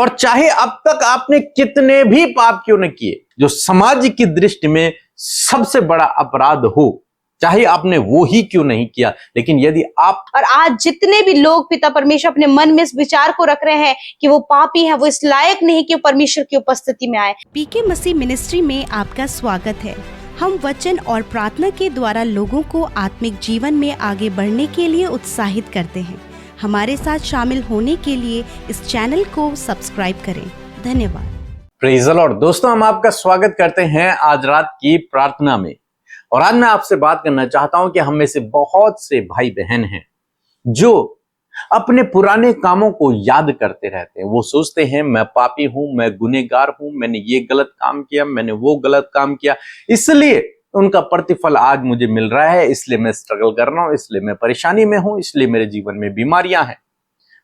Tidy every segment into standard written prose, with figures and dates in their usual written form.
और चाहे अब तक आपने कितने भी पाप क्यों न किए, जो समाज की दृष्टि में सबसे बड़ा अपराध हो, चाहे आपने वो ही क्यों नहीं किया, लेकिन यदि आप और आज जितने भी लोग पिता परमेश्वर अपने मन में इस विचार को रख रहे हैं कि वो पापी हैं, वो इस लायक नहीं कि परमेश्वर की उपस्थिति में आए। पीके मसीह मिनिस्ट्री में आपका स्वागत है। हम वचन और प्रार्थना के द्वारा लोगों को आत्मिक जीवन में आगे बढ़ने के लिए उत्साहित करते हैं। हमारे साथ शामिल होने के लिए इस चैनल को सब्सक्राइब करें। धन्यवाद। Praise the Lord. दोस्तों, हम आपका स्वागत करते हैं आज रात की प्रार्थना में। और आज मैं आपसे बात करना चाहता हूं कि हम में से बहुत से भाई बहन हैं जो अपने पुराने कामों को याद करते रहते हैं। वो सोचते हैं मैं पापी हूं, मैं गुनहगार हूं, मैंने ये गलत काम किया, मैंने वो गलत काम किया, इसलिए उनका प्रतिफल आज मुझे मिल रहा है, इसलिए मैं स्ट्रगल कर रहा हूं, इसलिए मैं परेशानी में हूं, इसलिए मेरे जीवन में बीमारियां हैं।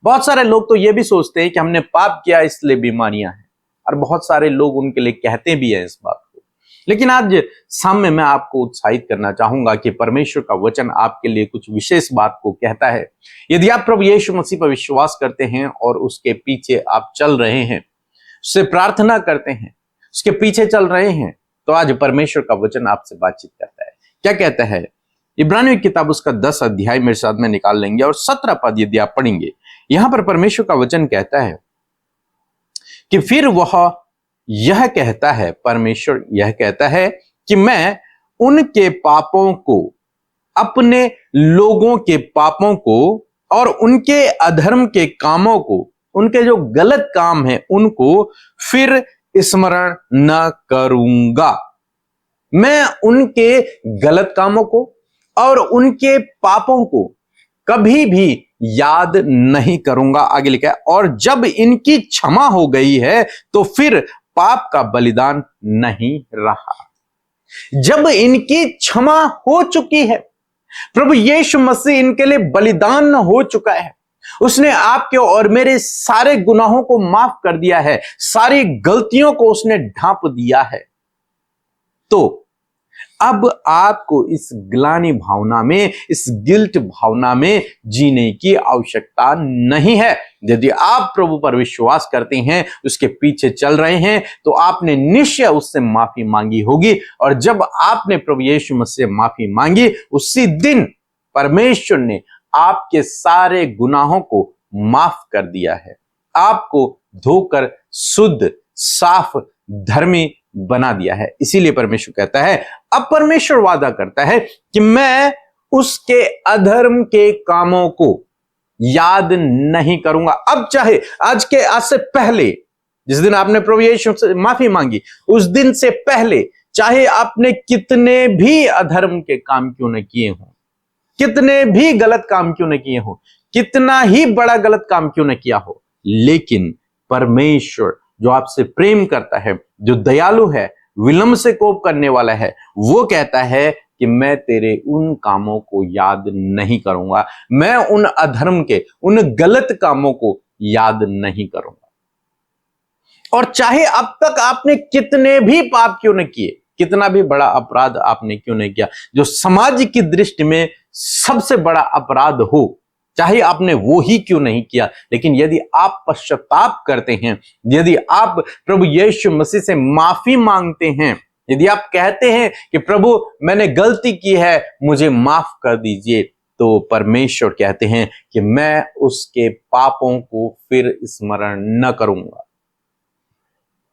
बहुत सारे लोग तो ये भी सोचते हैं कि हमने पाप किया इसलिए बीमारियां हैं, और बहुत सारे लोग उनके लिए कहते भी हैं इस बात को। लेकिन आज सामने मैं आपको उत्साहित करना चाहूंगा कि परमेश्वर का वचन आपके लिए कुछ विशेष बात को कहता है। यदि आप प्रभु यीशु मसीह पर विश्वास करते हैं और उसके पीछे आप चल रहे हैं, उससे प्रार्थना करते हैं, उसके पीछे चल रहे हैं, तो आज परमेश्वर का वचन आपसे बातचीत करता है। क्या कहता है? इब्रानियों की किताब उसका 10 अध्याय मेरे साथ में निकाल लेंगे और 17 पद यदि आप पढ़ेंगे, यहां पर परमेश्वर का वचन कहता है कि फिर वह यह कहता है, परमेश्वर यह कहता है कि मैं उनके पापों को, अपने लोगों के पापों को और उनके अधर्म के कामों को, उनके जो गलत काम है उनको फिर स्मरण न करूंगा। मैं उनके गलत कामों को और उनके पापों को कभी भी याद नहीं करूंगा। आगे लिखा है, और जब इनकी क्षमा हो गई है तो फिर पाप का बलिदान नहीं रहा। जब इनकी क्षमा हो चुकी है, प्रभु यीशु मसीह इनके लिए बलिदान हो चुका है, उसने आपके और मेरे सारे गुनाहों को माफ कर दिया है, सारी गलतियों को उसने ढांप दिया है, तो अब आपको इस ग्लानि भावना में, इस गिल्ट भावना में जीने की आवश्यकता नहीं है। यदि आप प्रभु पर विश्वास करते हैं, उसके पीछे चल रहे हैं, तो आपने निश्चय उससे माफी मांगी होगी। और जब आपने प्रभु यीशु मसीह से माफी मांगी, उसी दिन परमेश्वर ने आपके सारे गुनाहों को माफ कर दिया है, आपको धोकर शुद्ध, साफ, धर्मी बना दिया है। इसीलिए परमेश्वर कहता है, अब परमेश्वर वादा करता है कि मैं उसके अधर्म के कामों को याद नहीं करूंगा। अब चाहे आज से पहले, जिस दिन आपने प्रभु यीशु से माफी मांगी, उस दिन से पहले चाहे आपने कितने भी अधर्म के काम क्यों न किए हों, कितने भी गलत काम क्यों न किए हों, कितना ही बड़ा गलत काम क्यों न किया हो, लेकिन परमेश्वर जो आपसे प्रेम करता है, जो दयालु है, विलंब से कोप करने वाला है, वो कहता है कि मैं तेरे उन कामों को याद नहीं करूंगा, मैं उन अधर्म के, उन गलत कामों को याद नहीं करूंगा। और चाहे अब तक आपने कितने भी पाप क्यों न किए, कितना भी बड़ा अपराध आपने क्यों नहीं किया, जो समाज की दृष्टि में सबसे बड़ा अपराध हो, चाहे आपने वो ही क्यों नहीं किया, लेकिन यदि आप पश्चाताप करते हैं, यदि आप प्रभु यीशु मसीह से माफी मांगते हैं, यदि आप कहते हैं कि प्रभु मैंने गलती की है, मुझे माफ कर दीजिए, तो परमेश्वर कहते हैं कि मैं उसके पापों को फिर स्मरण न करूंगा।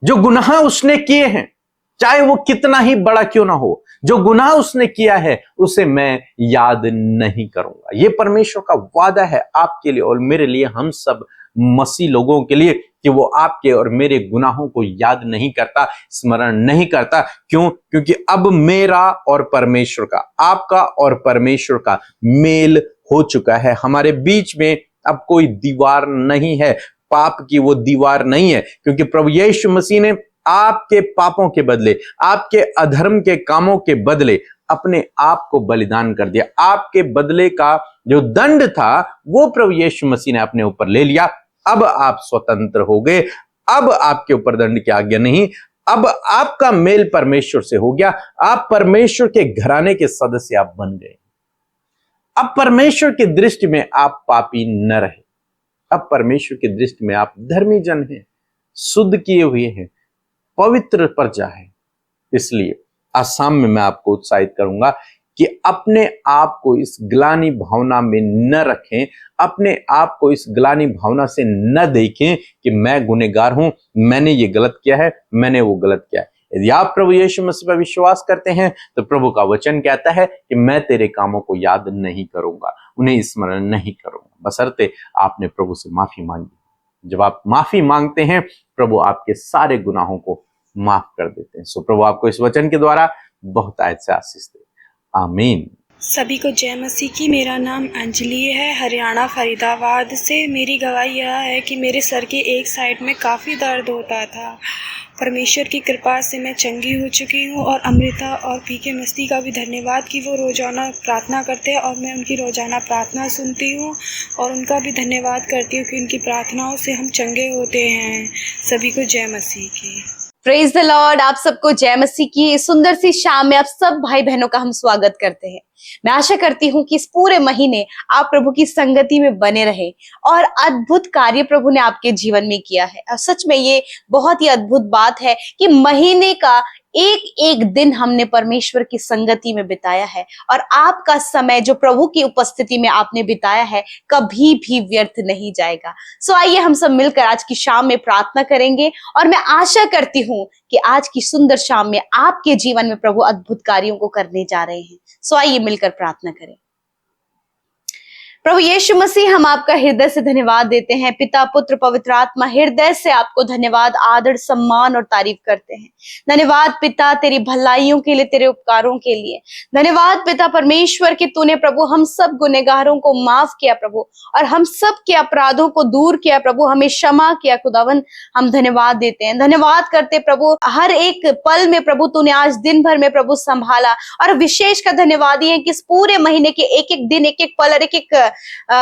जो गुनाह उसने किए हैं, चाहे वो कितना ही बड़ा क्यों ना हो, जो गुनाह उसने किया है उसे मैं याद नहीं करूंगा। ये परमेश्वर का वादा है आपके लिए और मेरे लिए, हम सब मसीह लोगों के लिए, कि वो आपके और मेरे गुनाहों को याद नहीं करता, स्मरण नहीं करता। क्यों? क्योंकि अब मेरा और परमेश्वर का, आपका और परमेश्वर का मेल हो चुका है। हमारे बीच में अब कोई दीवार नहीं है, पाप की वो दीवार नहीं है, क्योंकि प्रभु यीशु मसीह ने आपके पापों के बदले, आपके अधर्म के कामों के बदले अपने आप को बलिदान कर दिया। आपके बदले का जो दंड था वो प्रभु यीशु मसीह ने अपने ऊपर ले लिया। अब आप स्वतंत्र हो गए, अब आपके ऊपर दंड की आज्ञा नहीं, अब आपका मेल परमेश्वर से हो गया, आप परमेश्वर के घराने के सदस्य आप बन गए। अब परमेश्वर की दृष्टि में आप पापी न रहे, अब परमेश्वर की दृष्टि में आप धर्मी जन हैं। शुद्ध किए हुए हैं, पवित्र प्रजा है। इसलिए आज शाम में मैं आपको उत्साहित करूंगा कि अपने आप को इस ग्लानि भावना में न रखें, अपने आप को इस ग्लानि भावना से न देखें कि मैं गुनहगार हूं, मैंने ये गलत किया है, मैंने वो गलत किया है। यदि आप प्रभु यीशु मसीह पर विश्वास करते हैं तो प्रभु का वचन कहता है कि मैं तेरे कामों को याद नहीं करूंगा, उन्हें स्मरण नहीं करूंगा, बशर्ते आपने प्रभु से माफी मांगी। जब आप माफी मांगते हैं, प्रभु आपके सारे गुनाहों को माफ कर देते हैं। सो प्रभु आपको इस वचन के द्वारा बहुत आयत से आशीष दे। आमीन। सभी को जय मसीह की। मेरा नाम अंजलि है, हरियाणा फरीदाबाद से। मेरी गवाही यह है कि मेरे सर के एक साइड में काफ़ी दर्द होता था। परमेश्वर की कृपा से मैं चंगी हो चुकी हूँ। और अमृता और पीके मस्ती का भी धन्यवाद कि वो रोज़ाना प्रार्थना करते हैं और मैं उनकी रोज़ाना प्रार्थना सुनती हूँ। और उनका भी धन्यवाद करती हूँ कि उनकी प्रार्थनाओं से हम चंगे होते हैं। सभी को जय मसीह की। Praise the Lord. आप सबको जय मसीह की। इस सुंदर सी शाम में आप सब भाई बहनों का हम स्वागत करते हैं। मैं आशा करती हूँ कि इस पूरे महीने आप प्रभु की संगति में बने रहे और अद्भुत कार्य प्रभु ने आपके जीवन में किया है। और सच में ये बहुत ही अद्भुत बात है कि महीने का एक एक दिन हमने परमेश्वर की संगति में बिताया है और आपका समय जो प्रभु की उपस्थिति में आपने बिताया है कभी भी व्यर्थ नहीं जाएगा। सो आइए हम सब मिलकर आज की शाम में प्रार्थना करेंगे और मैं आशा करती हूँ कि आज की सुंदर शाम में आपके जीवन में प्रभु अद्भुत कार्यों को करने जा रहे हैं। सो आइए मिलकर प्रार्थना करें। प्रभु यीशु मसीह, हम आपका हृदय से धन्यवाद देते हैं। पिता, पुत्र, पवित्र आत्मा, हृदय से आपको धन्यवाद, आदर, सम्मान और तारीफ करते हैं। धन्यवाद पिता तेरी भलाइयों के लिए, तेरे उपकारों के लिए। धन्यवाद पिता परमेश्वर कि तूने प्रभु हम सब गुनहगारों को माफ किया प्रभु, और हम सब के अपराधों को दूर किया प्रभु, हमें क्षमा किया खुदावन। हम धन्यवाद देते हैं, धन्यवाद करते प्रभु। हर एक पल में प्रभु तूने आज दिन भर में प्रभु संभाला, और विशेष का धन्यवाद है कि इस पूरे महीने के एक एक दिन, एक एक पल और एक एक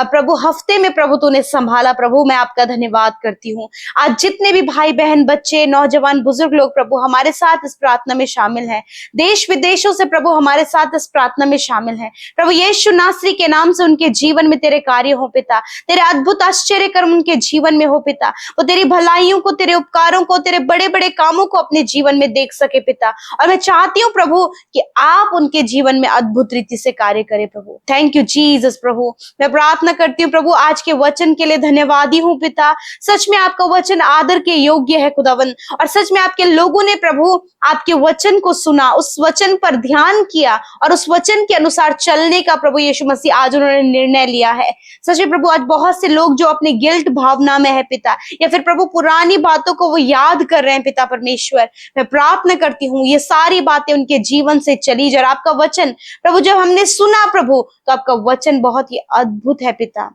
प्रभु हफ्ते में प्रभु तूने संभाला प्रभु। मैं आपका धन्यवाद करती हूँ। आज जितने भी भाई बहन, बच्चे, नौजवान, बुजुर्ग लोग प्रभु हमारे साथ इस प्रार्थना में शामिल हैं, देश विदेशों से प्रभु हमारे साथ इस प्रार्थना में शामिल हैं, प्रभु यीशु नासरी के नाम से उनके जीवन में तेरे कार्य हो पिता, तेरे अद्भुत आश्चर्य कर्म उनके जीवन में हो पिता। वो तेरी भलाइयों को, तेरे उपकारों को, तेरे बड़े बड़े कामों को अपने जीवन में देख सके पिता। और मैं चाहती हूँ प्रभु कि आप उनके जीवन में अद्भुत रीति से कार्य करें प्रभु। थैंक यू जीसस प्रभु। मैं प्रार्थना करती हूँ प्रभु आज के वचन के लिए धन्यवादी हूँ पिता। सच में आपका वचन आदर के योग्य है खुदावन, और सच में आपके लोगों ने प्रभु आपके वचन को सुना, उस वचन पर ध्यान किया और उस वचन के अनुसार चलने का प्रभु यीशु मसीह आज उन्होंने निर्णय लिया है। सच में प्रभु आज बहुत से लोग जो अपने गिल्ट भावना में है पिता, या फिर प्रभु पुरानी बातों को वो याद कर रहे हैं पिता परमेश्वर, मैं प्रार्थना करती हूँ ये सारी बातें उनके जीवन से चली जाए। आपका वचन प्रभु जब हमने सुना प्रभु, तो आपका वचन बहुत ही अद्भुत है पिता।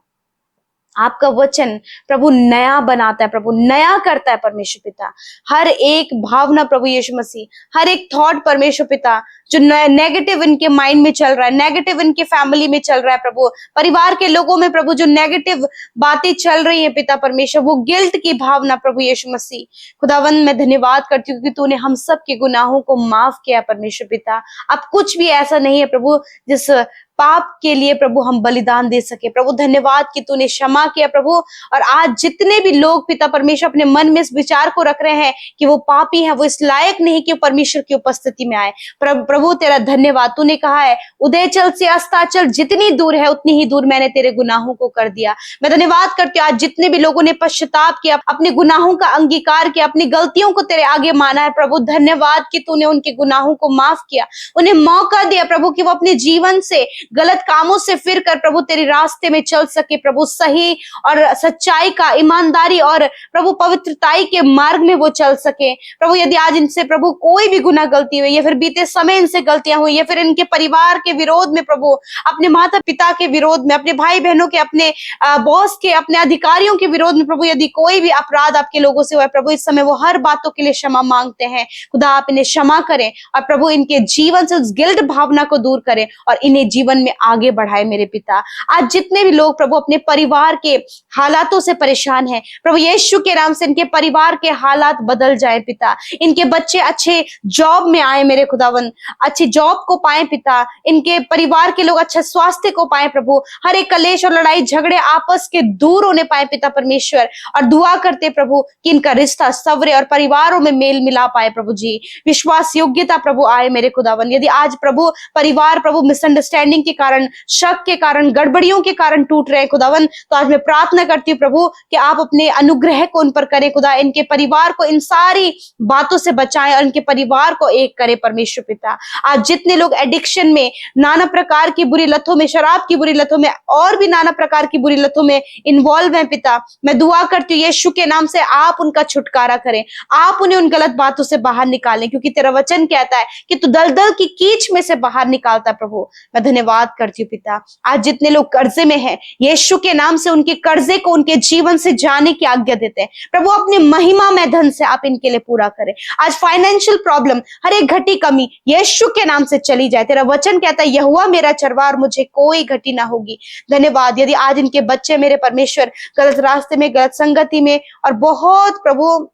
आपका वचन प्रभु नया बनाता है प्रभु, नया करता है परमेश्वर पिता। हर एक भावना प्रभु यीशु मसीह, हर एक थॉट परमेश्वर पिता जो नेगेटिव इनके माइंड में चल रहा है, नेगेटिव इनके फैमिली में चल रहा है प्रभु, परिवार के लोगों में प्रभु जो नेगेटिव बातें चल रही है पिता परमेश्वर, वो गिल्ट की भावना प्रभु यीशु मसीह खुदावन मैं धन्यवाद करती हूँ कि तूने हम सब के गुनाहों को माफ किया परमेश्वर पिता। अब कुछ भी ऐसा नहीं है प्रभु जिस पाप के लिए प्रभु हम बलिदान दे सके प्रभु। धन्यवाद कि तूने क्षमा किया प्रभु। और आज जितने भी लोग पिता परमेश्वर अपने मन में इस विचार को रख रहे हैं कि वो पापी हैं, वो इस लायक नहीं कि परमेश्वर की उपस्थिति में आए, प्रभु तेरा धन्यवाद। तूने कहा है उदयचल से अस्ताचल जितनी दूर है उतनी ही दूर मैंने तेरे गुनाहों को कर दिया। मैं धन्यवाद करती हूँ आज जितने भी लोगों ने पश्चाताप किया, अपने गुनाहों का अंगीकार किया, अपनी गलतियों को तेरे आगे माना है प्रभु, धन्यवाद कि तूने उनके गुनाहों को माफ किया, उन्हें मौका दिया प्रभु कि वो अपने जीवन से गलत कामों से फिर कर प्रभु तेरे रास्ते में चल सके प्रभु, सही और सच्चाई का, ईमानदारी और प्रभु पवित्रताई के मार्ग में वो चल सके प्रभु। यदि आज इनसे प्रभु कोई भी गुनाह गलती हुई, या फिर बीते समय इनसे गलतियां हुई, या फिर इनके परिवार के विरोध में प्रभु, अपने माता पिता के विरोध में, अपने भाई बहनों के, अपने बॉस के, अपने अधिकारियों के विरोध में प्रभु यदि कोई भी अपराध आपके लोगों से हुआ है प्रभु, इस समय वो हर बातों के लिए क्षमा मांगते हैं खुदा। आप इन्हें क्षमा करें और प्रभु इनके जीवन से उस गिल्ट भावना को दूर करें और इन्हें जीवन जीवन में आगे बढ़ाए मेरे पिता। आज जितने भी लोग प्रभु अपने परिवार के हालातों से परेशान हैं, प्रभु यीशु के नाम से इनके परिवार के हालात बदल जाए पिता। इनके बच्चे अच्छे जॉब में आए मेरे खुदावन, अच्छी जॉब को पाए पिता। इनके परिवार के लोग अच्छा स्वास्थ्य को पाए प्रभु। हर एक कलेश और लड़ाई झगड़े आपस के दूर होने पाए पिता परमेश्वर। और दुआ करते प्रभु कि इनका रिश्ता सवरे और परिवारों में मेल मिला पाए प्रभु जी। विश्वास योग्यता प्रभु आए मेरे खुदावन। यदि आज प्रभु परिवार प्रभु मिसअंडरस्टैंडिंग के कारण, शक के कारण, गड़बड़ियों के कारण टूट रहे हैं खुदावन, तो आज मैं प्रार्थना करती हूँ प्रभु कि आप अपने अनुग्रह को उन पर करें खुदा। इनके परिवार को इन सारी बातों से बचाएं और इनके परिवार को एक करें परमेश्वर पिता। आज जितने लोग एडिक्शन में, नाना प्रकार की बुरी लतों में, शराब की बुरी लतों में और भी नाना प्रकार की बुरी लतों में इन्वॉल्व हैं पिता, मैं दुआ करती हूँ यीशु के नाम से आप उनका छुटकारा करें। आप उन्हें उन गलत बातों से बाहर निकालें, क्योंकि तेरा वचन कहता है कि तू दलदल की कीच में से बाहर निकालता प्रभु। मैं धन्यवाद करती हूँ पिता। आज जितने लोग कर्जे में हैं, यीशु के नाम से उनके कर्जे को उनके जीवन से जाने की आज्ञा देते हैं प्रभु। अपने महिमा में धन से आप इनके लिए पूरा करें। आज फाइनेंशियल प्रॉब्लम, हर एक घटी कमी यीशु के नाम से चली जाए। तेरा वचन कहता है यहोवा मेरा चरवार, मुझे कोई घटी ना होगी। धन्यवाद। यदि आज इनके बच्चे मेरे परमेश्वर गलत रास्ते में, गलत संगति में और बहुत प्रभु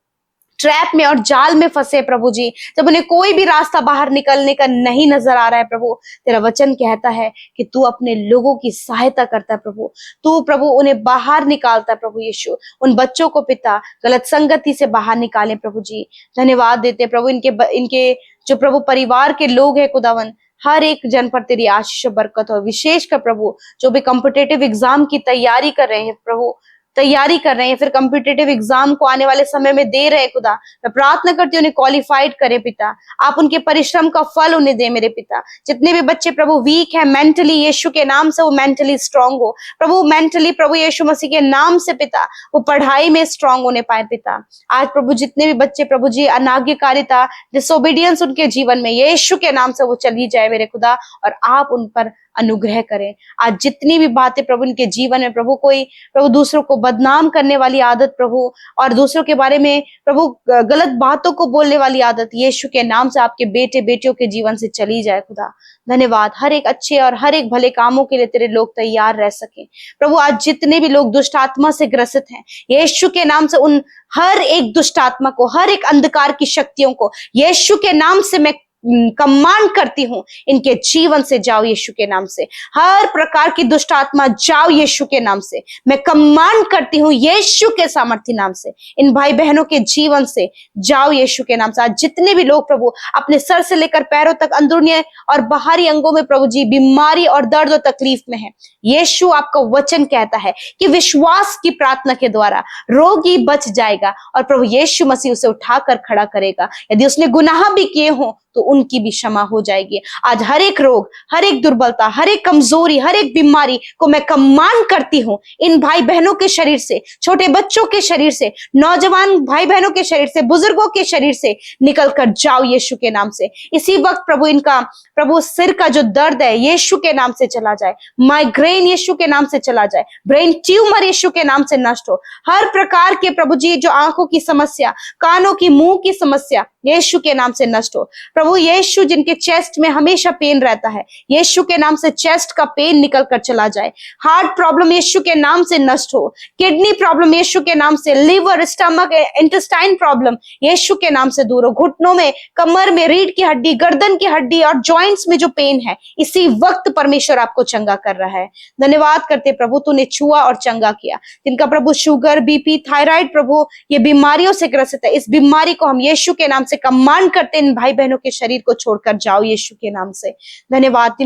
ट्रैप में और जाल में फंसे प्रभु जी, जब उन्हें कोई भी रास्ता बाहर निकलने का नहीं नजर आ रहा है प्रभु, तेरा वचन कहता है कि तू अपने लोगों की सहायता करता है प्रभु। तू प्रभु उन्हें बाहर निकालता है प्रभु यीशु। उन बच्चों को पिता गलत संगति से बाहर निकाले प्रभु जी। धन्यवाद देते प्रभु इनके जो प्रभु परिवार के लोग हैं खुदावन, हर एक जन पर तेरी आशीष और बरकत हो। विशेष कर प्रभु जो भी कॉम्पिटिटिव एग्जाम की तैयारी कर रहे हैं प्रभु, फिर कॉम्पिटिटिव एग्जाम को आने वाले समय में दे रहे खुदा, मैं प्रार्थना करती हूँ उन्हें क्वालिफाइड करे पिता। आप उनके परिश्रम का फल उन्हें दे मेरे पिता। जितने भी बच्चे प्रभु वीक है मेंटली, यीशु के नाम से वो मेंटली स्ट्रांग हो प्रभु। मेंटली प्रभु यीशु मसीह के नाम से पिता वो पढ़ाई में स्ट्रांग होने पाए पिता। आज प्रभु जितने भी बच्चे प्रभु जी अनाज्ञाकारिता, डिसोबीडियंस उनके जीवन में, यीशु के नाम से वो चली जाए मेरे खुदा, और आप उन पर अनुग्रह करें। आज जितनी भी बातें प्रभु इनके जीवन में प्रभु, कोई प्रभु दूसरों को बदनाम करने वाली आदत प्रभु, और दूसरों के बारे में प्रभु गलत बातों को बोलने वाली आदत, यीशु के नाम से आपके बेटे बेटियों के जीवन से चली जाए खुदा। धन्यवाद। हर एक अच्छे और हर एक भले कामों के लिए तेरे लोग तैयार रह सके प्रभु। आज जितने भी लोग दुष्ट आत्मा से ग्रसित हैं, यीशु के नाम से उन हर एक दुष्ट आत्मा को, हर एक अंधकार की शक्तियों को यीशु के नाम से मैं कमांड करती हूँ, इनके जीवन से जाओ यीशु के नाम से। हर प्रकार की दुष्ट आत्मा जाओ यीशु के नाम से। मैं कमांड करती हूँ यीशु के सामर्थ्य नाम से, इन भाई बहनों के जीवन से जाओ यीशु के नाम से। आज जितने भी लोग प्रभु अपने सर से लेकर पैरों तक अंदरूनी और बाहरी अंगों में प्रभु जी बीमारी और दर्द और तकलीफ में है, यीशु आपका वचन कहता है कि विश्वास की प्रार्थना के द्वारा रोगी बच जाएगा और प्रभु यीशु मसीह उसे उठाकर खड़ा करेगा। यदि उसने गुनाह भी किए हों तो उनकी भी क्षमा हो जाएगी। आज हर एक रोग, हर एक दुर्बलता, हर एक कमजोरी, हर एक बीमारी को मैं कमांड करती हूँ इन भाई बहनों के शरीर से, छोटे बच्चों के शरीर से, नौजवान भाई बहनों के शरीर से, बुजुर्गों के शरीर से निकल कर जाओ यीशु के नाम से। इसी वक्त प्रभु इनका प्रभु सिर का जो दर्द है यीशु के नाम से चला जाए, माइग्रेन यीशु के नाम से चला जाए, ब्रेन ट्यूमर यीशु के नाम से नष्ट हो। हर प्रकार के प्रभु जी जो आंखों की समस्या, कानों की, मुंह की समस्या यीशु के नाम से नष्ट हो। प्रभु यीशु जिनके चेस्ट में हमेशा पेन रहता है, यीशु के नाम से चेस्ट का पेन निकल कर चला जाए। हार्ट प्रॉब्लम यीशु के नाम से नष्ट हो। किडनी प्रॉब्लम यीशु के नाम से, लिवर, स्टमक, इंटेस्टाइन प्रॉब्लम यीशु के नाम से दूर हो। घुटनों में, कमर में, रीढ़ की हड्डी, गर्दन की हड्डी और जॉइंट्स में जो पेन है, इसी वक्त परमेश्वर आपको चंगा कर रहा है। धन्यवाद करते प्रभु, तूने छुआ और चंगा किया। जिनका प्रभु शुगर, बीपी, थायराइड प्रभु ये बीमारियों से ग्रसित है, इस बीमारी को हम यीशु के नाम से कमांड करते हैं, इन भाई बहनों के शरीर को छोड़कर जाओ यीशु के नाम से। धन्यवाद।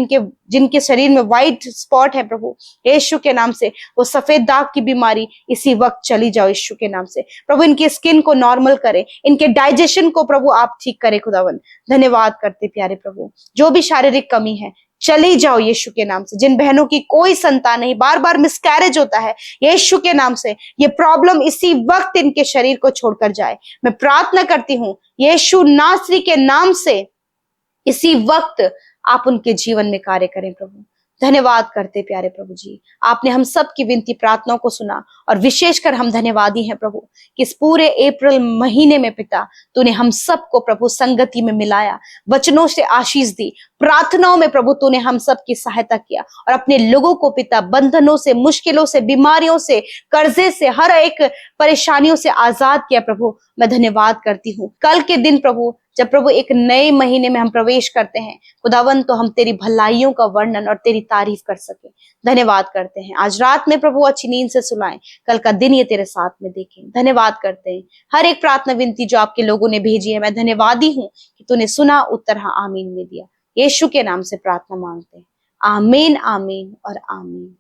जिनके शरीर में व्हाइट स्पॉट है प्रभु, यीशु के नाम से वो सफेद दाग की बीमारी इसी वक्त चली जाओ यीशु के नाम से। प्रभु इनकी स्किन को नॉर्मल करे, इनके डाइजेशन को प्रभु आप ठीक करे खुदावन। धन्यवाद करते प्यारे प्रभु। जो भी शारीरिक कमी है चली जाओ यीशु के नाम से। जिन बहनों की कोई संतान नहीं, बार बार मिसकैरेज होता है, यीशु के नाम से ये प्रॉब्लम इसी वक्त इनके शरीर को छोड़कर जाए। मैं प्रार्थना करती हूँ यीशु नासरी के नाम से, इसी वक्त आप उनके जीवन में कार्य करें प्रभु। धन्यवाद करते प्यारे प्रभु जी, आपने हम सब की विनती प्रार्थनाओं को सुना और विशेषकर हम धन्यवादी हैं प्रभु कि इस पूरे अप्रैल महीने में पिता तूने हम सबको प्रभु संगति में मिलाया, वचनों से आशीष दी, प्रार्थनाओं में प्रभु तूने हम सब की सहायता किया और अपने लोगों को पिता बंधनों से, मुश्किलों से, बीमारियों से, कर्जे से, हर एक परेशानियों से आजाद किया प्रभु। मैं धन्यवाद करती हूँ। कल के दिन प्रभु जब प्रभु एक नए महीने में हम प्रवेश करते हैं खुदावन, तो हम तेरी भलाइयों का वर्णन और तेरी तारीफ कर सके। धन्यवाद करते हैं। आज रात में प्रभु अच्छी नींद से सुलाएं, कल का दिन ये तेरे साथ में देखें। धन्यवाद करते हैं। हर एक प्रार्थना विनती जो आपके लोगों ने भेजी है, मैं धन्यवादी हूँ कि तूने सुना, उत्तर हाँ आमीन में दिया। यीशु के नाम से प्रार्थना मांगते हैं। आमीन, आमीन और आमीन।